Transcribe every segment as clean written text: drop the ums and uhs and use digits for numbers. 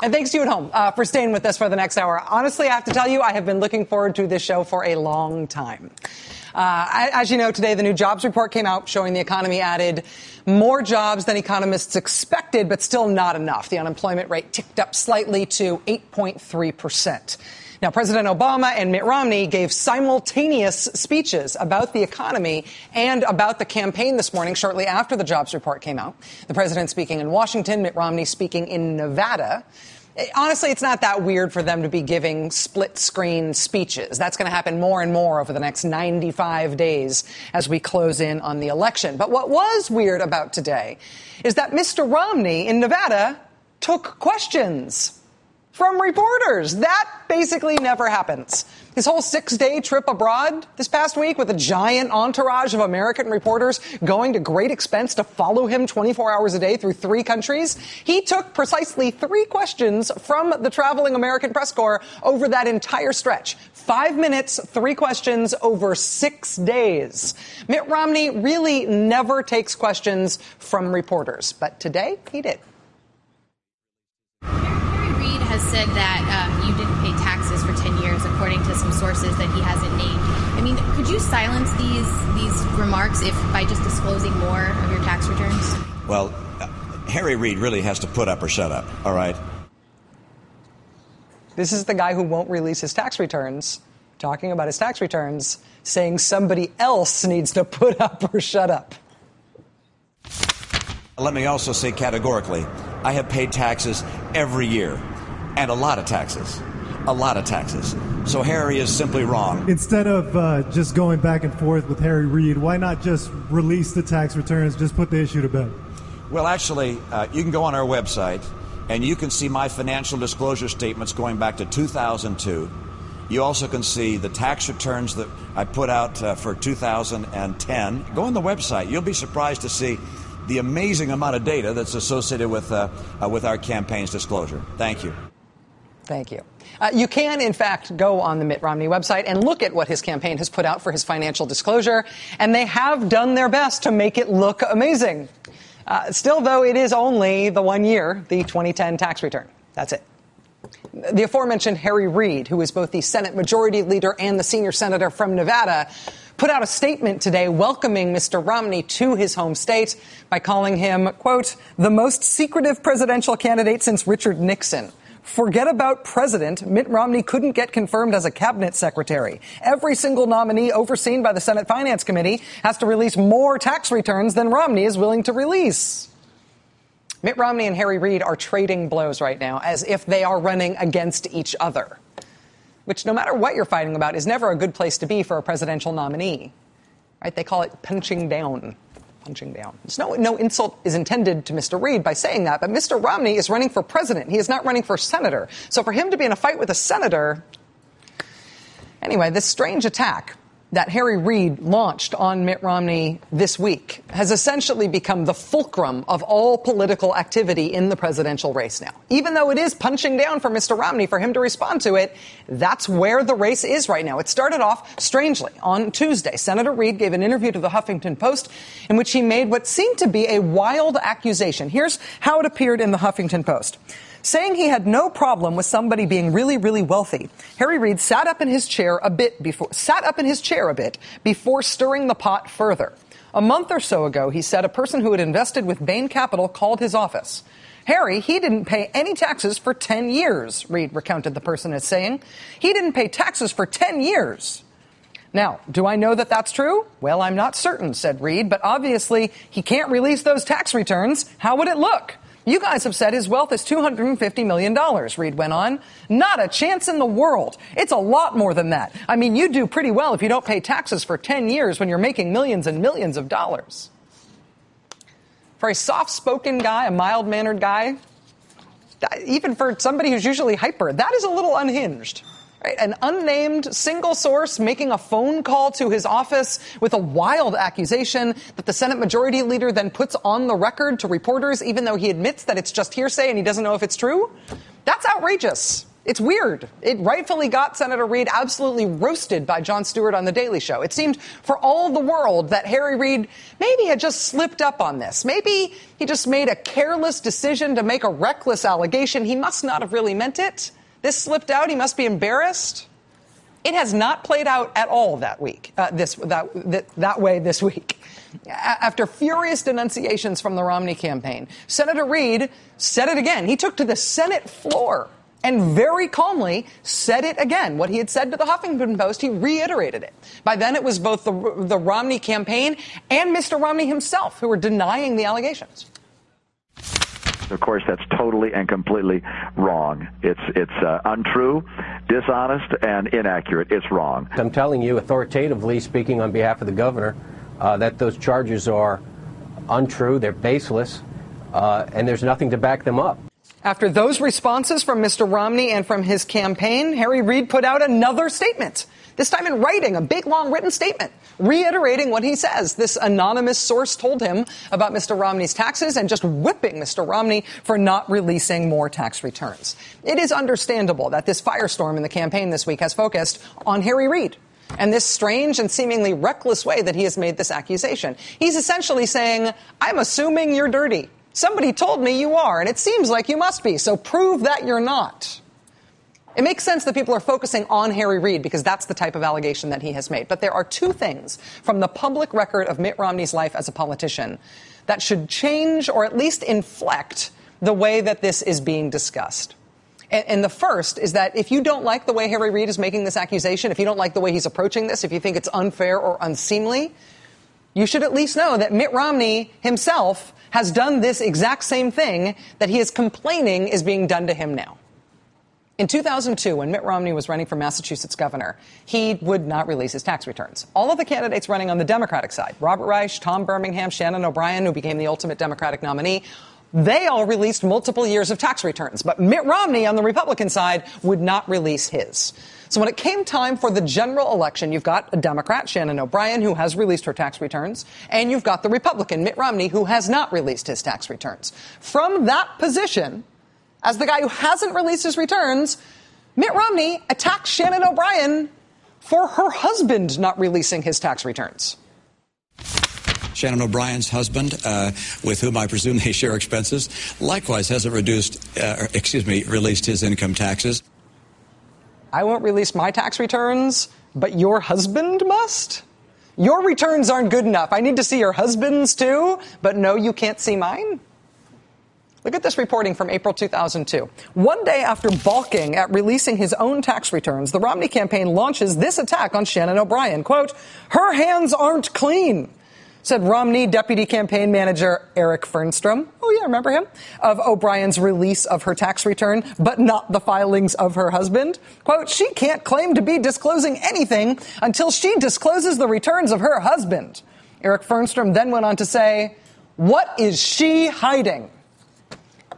And thanks to you at home for staying with us for the next hour. Honestly, I have to tell you, I have been looking forward to this show for a long time. As you know, today the new jobs report came out showing the economy added more jobs than economists expected, but still not enough. The unemployment rate ticked up slightly to 8.3%. Now, President Obama and Mitt Romney gave simultaneous speeches about the economy and about the campaign this morning, shortly after the jobs report came out. The president speaking in Washington, Mitt Romney speaking in Nevada. Honestly, it's not that weird for them to be giving split-screen speeches. That's going to happen more and more over the next 95 days as we close in on the election. But what was weird about today is that Mr. Romney in Nevada took questions from reporters. That basically never happens. His whole 6-day trip abroad this past week with a giant entourage of American reporters going to great expense to follow him 24 hours a day through 3 countries. He took precisely 3 questions from the traveling American press corps over that entire stretch. 5 minutes, 3 questions over 6 days. Mitt Romney really never takes questions from reporters, but today he did. Has said that you didn't pay taxes for 10 years, according to some sources that he hasn't named. I mean, could you silence these remarks if by just disclosing more of your tax returns? Well, Harry Reid really has to put up or shut up, all right? This is the guy who won't release his tax returns, talking about his tax returns, saying somebody else needs to put up or shut up. Let me also say categorically, I have paid taxes every year. And a lot of taxes. A lot of taxes. So Harry is simply wrong. Instead of just going back and forth with Harry Reid, why not just release the tax returns, just put the issue to bed? Well, actually, you can go on our website, and you can see my financial disclosure statements going back to 2002. You also can see the tax returns that I put out for 2010. Go on the website. You'll be surprised to see the amazing amount of data that's associated with our campaign's disclosure. Thank you. Thank you. You can, in fact, go on the Mitt Romney website and look at what his campaign has put out for his financial disclosure, and they have done their best to make it look amazing. Still, though, it is only the 1 year, the 2010 tax return. That's it. The aforementioned Harry Reid, who is both the Senate Majority Leader and the senior senator from Nevada, put out a statement today welcoming Mr. Romney to his home state by calling him, quote, the most secretive presidential candidate since Richard Nixon. Forget about president. Mitt Romney couldn't get confirmed as a cabinet secretary. Every single nominee overseen by the Senate Finance Committee has to release more tax returns than Romney is willing to release. Mitt Romney and Harry Reid are trading blows right now as if they are running against each other, which no matter what you're fighting about is never a good place to be for a presidential nominee. Right? They call it punching down. Punching down. No insult is intended to Mr. Reid by saying that, but Mr. Romney is running for president. He is not running for senator. So for him to be in a fight with a senator... Anyway, this strange attack that Harry Reid launched on Mitt Romney this week has essentially become the fulcrum of all political activity in the presidential race now. Even though it is punching down for Mr. Romney for him to respond to it, that's where the race is right now. It started off strangely on Tuesday. Senator Reid gave an interview to the Huffington Post in which he made what seemed to be a wild accusation. Here's how it appeared in the Huffington Post. Saying he had no problem with somebody being really, really wealthy, Harry Reid sat up in his chair a bit before stirring the pot further. A month or so ago, he said a person who had invested with Bain Capital called his office. Harry, he didn't pay any taxes for 10 years, Reid recounted the person as saying. He didn't pay taxes for 10 years. Now, do I know that that's true? Well, I'm not certain, said Reid, but obviously he can't release those tax returns. How would it look? You guys have said his wealth is $250 million, Reid went on. Not a chance in the world. It's a lot more than that. I mean, you do pretty well if you don't pay taxes for 10 years when you're making millions and millions of dollars. For a soft-spoken guy, a mild-mannered guy, even for somebody who's usually hyper, that is a little unhinged. Right? An unnamed single source making a phone call to his office with a wild accusation that the Senate Majority Leader then puts on the record to reporters, even though he admits that it's just hearsay and he doesn't know if it's true. That's outrageous. It's weird. It rightfully got Senator Reid absolutely roasted by Jon Stewart on The Daily Show. It seemed for all the world that Harry Reid maybe had just slipped up on this. Maybe he just made a careless decision to make a reckless allegation. He must not have really meant it. This slipped out. He must be embarrassed. It has not played out at all that week, that way this week. After furious denunciations from the Romney campaign, Senator Reid said it again. He took to the Senate floor and very calmly said it again. What he had said to the Huffington Post, he reiterated it. By then, it was both the Romney campaign and Mr. Romney himself who were denying the allegations. Of course, that's totally and completely wrong. It's untrue, dishonest, and inaccurate. It's wrong. I'm telling you, authoritatively speaking on behalf of the governor, that those charges are untrue, they're baseless, and there's nothing to back them up. After those responses from Mr. Romney and from his campaign, Harry Reid put out another statement, this time in writing, a big, long written statement, reiterating what he says. This anonymous source told him about Mr. Romney's taxes and just whipping Mr. Romney for not releasing more tax returns. It is understandable that this firestorm in the campaign this week has focused on Harry Reid and this strange and seemingly reckless way that he has made this accusation. He's essentially saying, I'm assuming you're dirty. Somebody told me you are, and it seems like you must be, so prove that you're not. It makes sense that people are focusing on Harry Reid because that's the type of allegation that he has made. But there are two things from the public record of Mitt Romney's life as a politician that should change or at least inflect the way that this is being discussed. And the first is that if you don't like the way Harry Reid is making this accusation, if you don't like the way he's approaching this, if you think it's unfair or unseemly, you should at least know that Mitt Romney himself has done this exact same thing that he is complaining is being done to him now. In 2002, when Mitt Romney was running for Massachusetts governor, he would not release his tax returns. All of the candidates running on the Democratic side, Robert Reich, Tom Birmingham, Shannon O'Brien, who became the ultimate Democratic nominee, they all released multiple years of tax returns. But Mitt Romney on the Republican side would not release his. So when it came time for the general election, you've got a Democrat, Shannon O'Brien, who has released her tax returns, and you've got the Republican, Mitt Romney, who has not released his tax returns. From that position, as the guy who hasn't released his returns, Mitt Romney attacks Shannon O'Brien for her husband not releasing his tax returns. Shannon O'Brien's husband, with whom I presume they share expenses, likewise hasn't released his income taxes. I won't release my tax returns, but your husband must? Your returns aren't good enough. I need to see your husband's too, but no, you can't see mine? Look at this reporting from April 2002. One day after balking at releasing his own tax returns, the Romney campaign launches this attack on Shannon O'Brien. Quote, her hands aren't clean, said Romney deputy campaign manager Eric Fernstrom, oh yeah, remember him, of O'Brien's release of her tax return, but not the filings of her husband. Quote, she can't claim to be disclosing anything until she discloses the returns of her husband. Eric Fernstrom then went on to say, what is she hiding?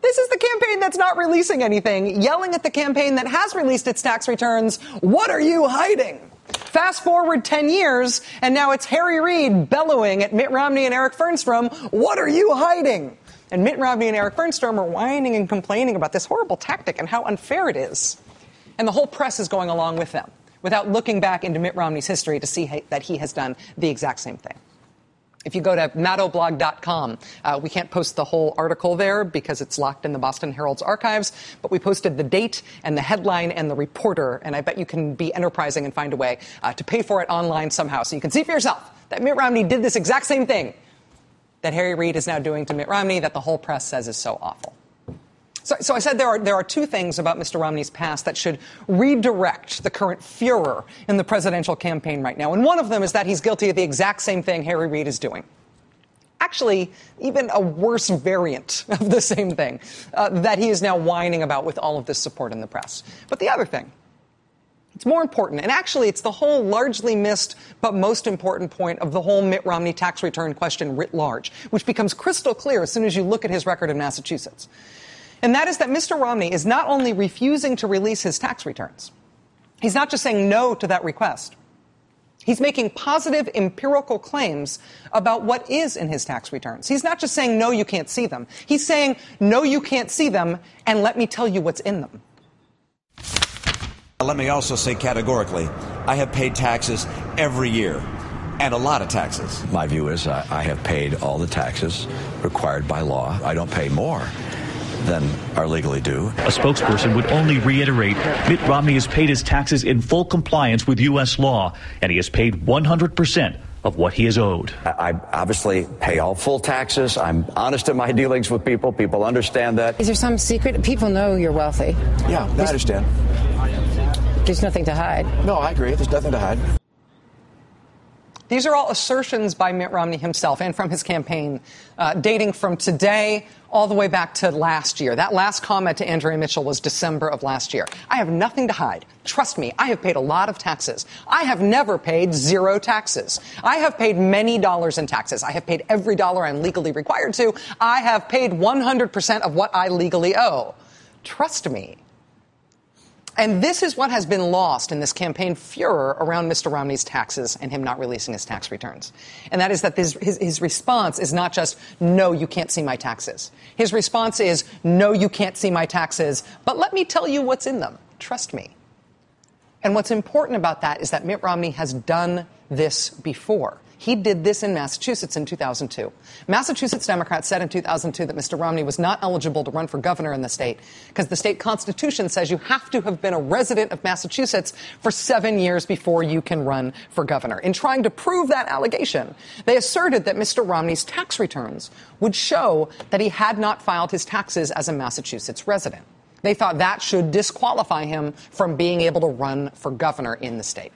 This is the campaign that's not releasing anything, yelling at the campaign that has released its tax returns, what are you hiding? Fast forward 10 years, and now it's Harry Reid bellowing at Mitt Romney and Eric Fernstrom, what are you hiding? And Mitt Romney and Eric Fernstrom are whining and complaining about this horrible tactic and how unfair it is. And the whole press is going along with them, without looking back into Mitt Romney's history to see that he has done the exact same thing. If you go to maddowblog.com, we can't post the whole article there because it's locked in the Boston Herald's archives, but we posted the date and the headline and the reporter, and I bet you can be enterprising and find a way to pay for it online somehow so you can see for yourself that Mitt Romney did this exact same thing that Harry Reid is now doing to Mitt Romney that the whole press says is so awful. So I said there are two things about Mr. Romney's past that should redirect the current furor in the presidential campaign right now. And one of them is that he's guilty of the exact same thing Harry Reid is doing. Actually, even a worse variant of the same thing that he is now whining about with all of this support in the press. But the other thing, it's more important, and actually it's the whole largely missed but most important point of the whole Mitt Romney tax return question writ large, which becomes crystal clear as soon as you look at his record in Massachusetts. And that is that Mr. Romney is not only refusing to release his tax returns, he's not just saying no to that request. He's making positive empirical claims about what is in his tax returns. He's not just saying, no, you can't see them. He's saying, no, you can't see them, and let me tell you what's in them. Let me also say categorically, I have paid taxes every year, and a lot of taxes. My view is I have paid all the taxes required by law. I don't pay more than are legally due. A spokesperson would only reiterate Mitt Romney has paid his taxes in full compliance with U.S. law, and he has paid 100% of what he is owed. I obviously pay all full taxes. I'm honest in my dealings with people. People understand that. Is there some secret? People know you're wealthy. Yeah, I understand. There's nothing to hide. No, I agree. There's nothing to hide. These are all assertions by Mitt Romney himself and from his campaign, dating from today all the way back to last year. That last comment to Andrea Mitchell was December of last year. I have nothing to hide. Trust me, I have paid a lot of taxes. I have never paid zero taxes. I have paid many dollars in taxes. I have paid every dollar I'm legally required to. I have paid 100% of what I legally owe. Trust me. And this is what has been lost in this campaign furor around Mr. Romney's taxes and him not releasing his tax returns. And that is that his response is not just, no, you can't see my taxes. His response is, no, you can't see my taxes, but let me tell you what's in them. Trust me. And what's important about that is that Mitt Romney has done this before. He did this in Massachusetts in 2002. Massachusetts Democrats said in 2002 that Mr. Romney was not eligible to run for governor in the state because the state constitution says you have to have been a resident of Massachusetts for 7 years before you can run for governor. In trying to prove that allegation, they asserted that Mr. Romney's tax returns would show that he had not filed his taxes as a Massachusetts resident. They thought that should disqualify him from being able to run for governor in the state.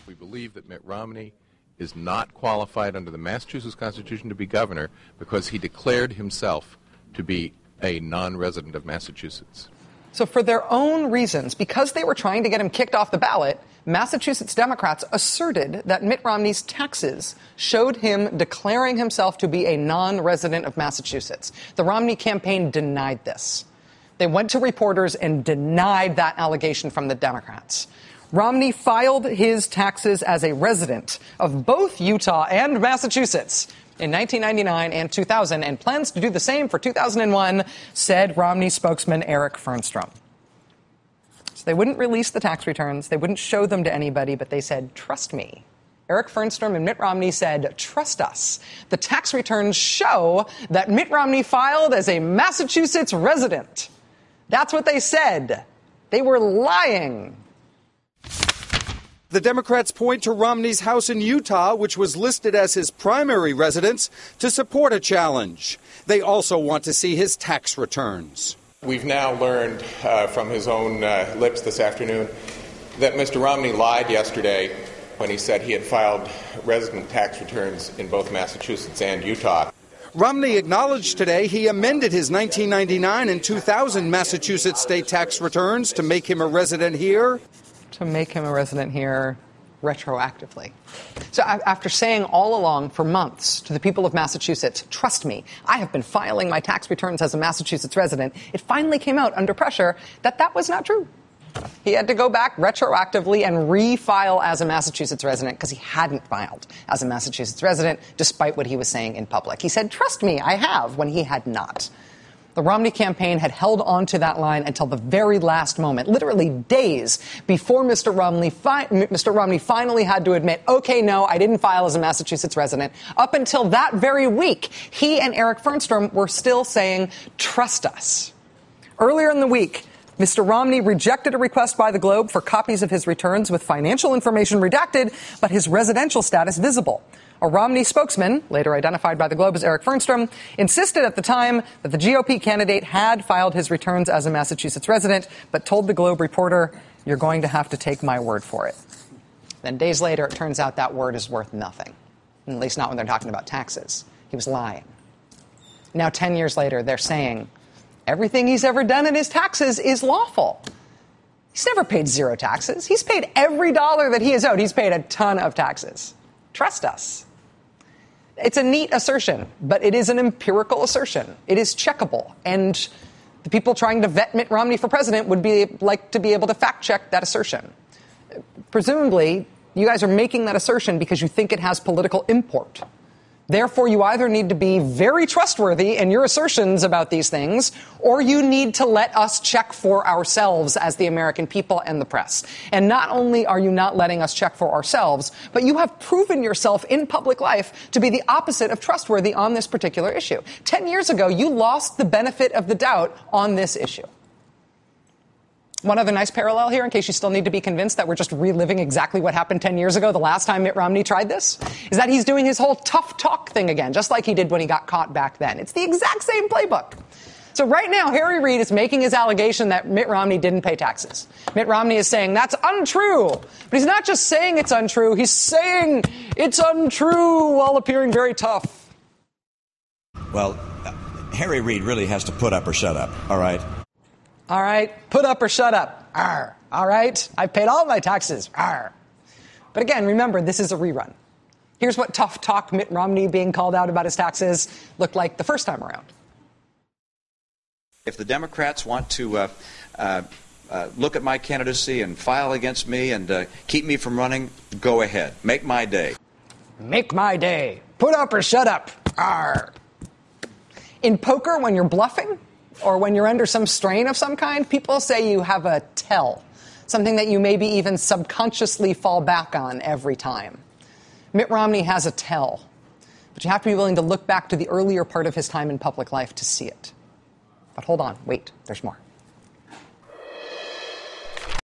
We believe that Mitt Romney is not qualified under the Massachusetts Constitution to be governor because he declared himself to be a non-resident of Massachusetts. So for their own reasons, because they were trying to get him kicked off the ballot, Massachusetts Democrats asserted that Mitt Romney's taxes showed him declaring himself to be a non-resident of Massachusetts. The Romney campaign denied this. They went to reporters and denied that allegation from the Democrats. Romney filed his taxes as a resident of both Utah and Massachusetts in 1999 and 2000 and plans to do the same for 2001, said Romney spokesman Eric Fernstrom. So they wouldn't release the tax returns. They wouldn't show them to anybody, but they said, trust me. Eric Fernstrom and Mitt Romney said, trust us. The tax returns show that Mitt Romney filed as a Massachusetts resident. That's what they said. They were lying. The Democrats point to Romney's house in Utah, which was listed as his primary residence, to support a challenge. They also want to see his tax returns. We've now learned from his own lips this afternoon that Mr. Romney lied yesterday when he said he had filed resident tax returns in both Massachusetts and Utah. Romney acknowledged today he amended his 1999 and 2000 Massachusetts state tax returns to make him a resident here. Retroactively. So after saying all along for months to the people of Massachusetts, trust me, I have been filing my tax returns as a Massachusetts resident, it finally came out under pressure that that was not true. He had to go back retroactively and refile as a Massachusetts resident because he hadn't filed as a Massachusetts resident, despite what he was saying in public. He said, trust me, I have, when he had not. The Romney campaign had held on to that line until the very last moment, literally days before Mr. Romney finally had to admit, okay, no, I didn't file as a Massachusetts resident. Up until that very week, he and Eric Fernstrom were still saying, trust us. Earlier in the week, Mr. Romney rejected a request by the Globe for copies of his returns with financial information redacted, but his residential status visible. A Romney spokesman, later identified by the Globe as Eric Fernstrom, insisted at the time that the GOP candidate had filed his returns as a Massachusetts resident, but told the Globe reporter, you're going to have to take my word for it. Then days later, it turns out that word is worth nothing, at least not when they're talking about taxes. He was lying. Now, 10 years later, they're saying everything he's ever done in his taxes is lawful. He's never paid zero taxes. He's paid every dollar that he is owed. He's paid a ton of taxes. Trust us. It's a neat assertion, but it is an empirical assertion. It is checkable. And the people trying to vet Mitt Romney for president would like to be able to fact check that assertion. Presumably, you guys are making that assertion because you think it has political import. Therefore, you either need to be very trustworthy in your assertions about these things, or you need to let us check for ourselves as the American people and the press. And not only are you not letting us check for ourselves, but you have proven yourself in public life to be the opposite of trustworthy on this particular issue. 10 years ago, you lost the benefit of the doubt on this issue. One other nice parallel here, in case you still need to be convinced that we're just reliving exactly what happened 10 years ago, the last time Mitt Romney tried this, is that he's doing his whole tough talk thing again, just like he did when he got caught back then. It's the exact same playbook. So right now, Harry Reid is making his allegation that Mitt Romney didn't pay taxes. Mitt Romney is saying that's untrue. But he's not just saying it's untrue, he's saying it's untrue while appearing very tough. Well, Harry Reid really has to put up or shut up, all right? All right, put up or shut up. Arr. All right, I've paid all my taxes. Arr. But again, remember, this is a rerun. Here's what tough talk Mitt Romney being called out about his taxes looked like the first time around. If the Democrats want to look at my candidacy and file against me and keep me from running, go ahead. Make my day. Make my day. Put up or shut up. Arr. In poker, when you're bluffing, or when you're under some strain of some kind, people say you have a tell, something that you maybe even subconsciously fall back on every time. Mitt Romney has a tell, but you have to be willing to look back to the earlier part of his time in public life to see it. But hold on, wait, there's more.